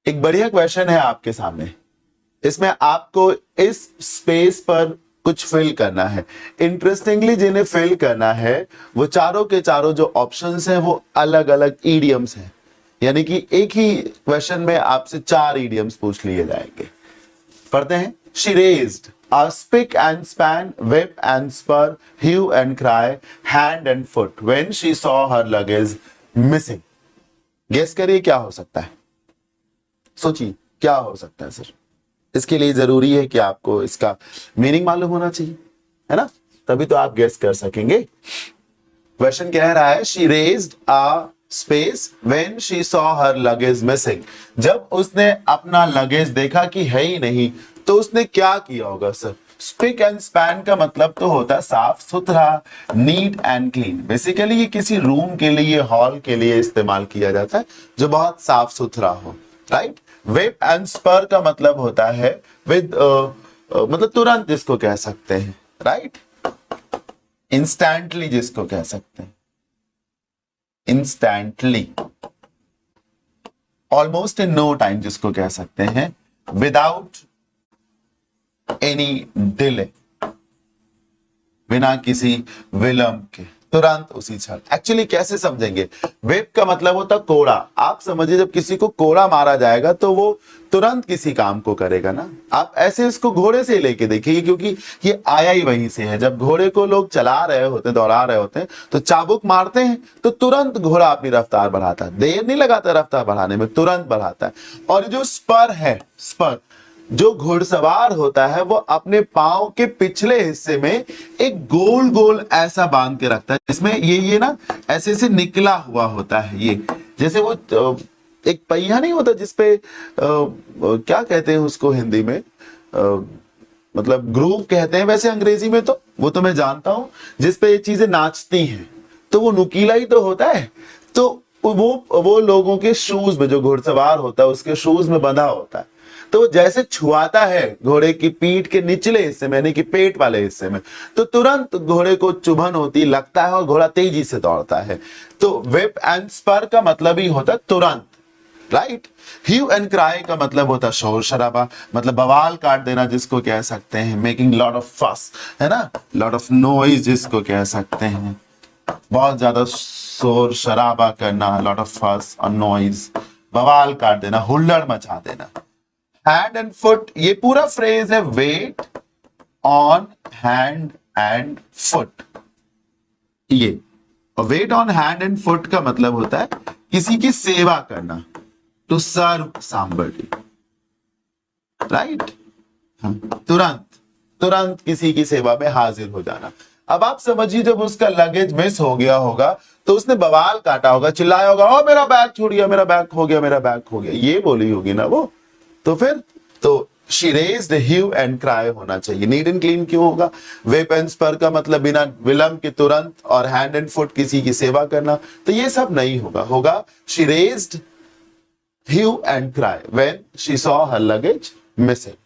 एक बढ़िया क्वेश्चन है आपके सामने। इसमें आपको इस स्पेस पर कुछ फिल करना है। इंटरेस्टिंगली जिन्हें फिल करना है वो चारों के चारों जो ऑप्शंस हैं वो अलग अलग ईडियम्स हैं, यानी कि एक ही क्वेश्चन में आपसे 4 ईडियम्स पूछ लिए जाएंगे। पढ़ते हैं। She raised a spick and span, whip and spur, hue and cry, hand and foot when she saw her luggage missing. Guess करिए क्या हो सकता है, सोचिए क्या हो सकता है सर। इसके लिए जरूरी है कि आपको इसका मीनिंग मालूम होना चाहिए, है ना, तभी तो आप गेस कर सकेंगे। क्वेश्चन कह रहा है she raised a space when she saw her luggage missing. जब उसने अपना लगेज देखा कि है ही नहीं तो उसने क्या किया होगा सर। स्पिक एंड स्पैन का मतलब तो होता है साफ सुथरा, नीट एंड क्लीन। बेसिकली ये किसी रूम के लिए, हॉल के लिए इस्तेमाल किया जाता है जो बहुत साफ सुथरा हो, राइट। व्हिप एंड स्पर का मतलब होता है विद मतलब तुरंत जिसको कह सकते हैं, राइट। इंस्टेंटली जिसको कह सकते हैं, instantly. Almost in no time जिसको कह सकते हैं, विदाउट एनी डिले, बिना किसी विलंब के, तुरंत उसी क्षण। एक्चुअली कैसे समझेंगे, व्हिप का मतलब होता कोड़ा। आप समझिए जब किसी को कोड़ा मारा जाएगा तो वो तुरंत किसी काम को करेगा ना। आप ऐसे इसको घोड़े से लेके देखिए, क्योंकि ये आया ही वहीं से है। जब घोड़े को लोग चला रहे होते हैं, दौड़ा रहे होते हैं, तो चाबुक मारते हैं तो तुरंत घोड़ा अपनी रफ्तार बढ़ाता है, देर नहीं लगाता रफ्तार बढ़ाने में, तुरंत बढ़ाता है। और जो स्पर है, स्पर जो घुड़सवार होता है वो अपने पांव के पिछले हिस्से में एक गोल गोल ऐसा बांध के रखता है, जिसमें ये ना ऐसे से निकला हुआ होता है। ये जैसे वो एक पहिया नहीं होता जिसपे क्या कहते हैं उसको हिंदी में, मतलब ग्रूव कहते हैं वैसे अंग्रेजी में, तो वो तो मैं जानता हूं, जिसपे ये चीजें नाचती हैं, तो वो नुकीला ही तो होता है। तो वो लोगों के शूज में, जो घुड़सवार होता है उसके शूज में बंधा होता है, तो जैसे छुआता है घोड़े की पीठ के निचले हिस्से में, यानी कि पेट वाले हिस्से में, तो तुरंत घोड़े को चुभन होती लगता है और घोड़ा तेजी से दौड़ता है। तो व्हिप एंड स्पर का मतलब ही होता तुरंत, राइट। ह्यू एंड क्राई का मतलब होता शोर शराबा, मतलब बवाल काट देना जिसको कह सकते हैं, मेकिंग लॉट ऑफ फस, है ना, लॉट ऑफ नॉइज जिसको कह सकते हैं, बहुत ज्यादा शोर शराबा करना, लॉट ऑफ फस और नॉइज, बवाल काट देना, हुल्लड़ मचा देना। हैंड एंड फुट, ये पूरा फ्रेज है wait on hand and foot. ये wait on hand and foot का मतलब होता है किसी की सेवा करना, टू सर्व somebody, राइट। तुरंत तुरंत किसी की सेवा में हाजिर हो जाना। अब आप समझिए जब उसका लगेज मिस हो गया होगा तो उसने बवाल काटा होगा, चिल्लाया होगा, ओ मेरा बैग छूट गया, मेरा बैग खो गया, मेरा बैग खो गया, ये बोली होगी ना वो। तो फिर तो she raised a hue and cry होना चाहिए। नीट एंड क्लीन क्यों होगा? व्हिप एंड स्पर का मतलब बिना विलंब के तुरंत, और हैंड एंड फुट किसी की सेवा करना, तो ये सब नहीं होगा। होगा she raised hue and cry when she saw her luggage missing।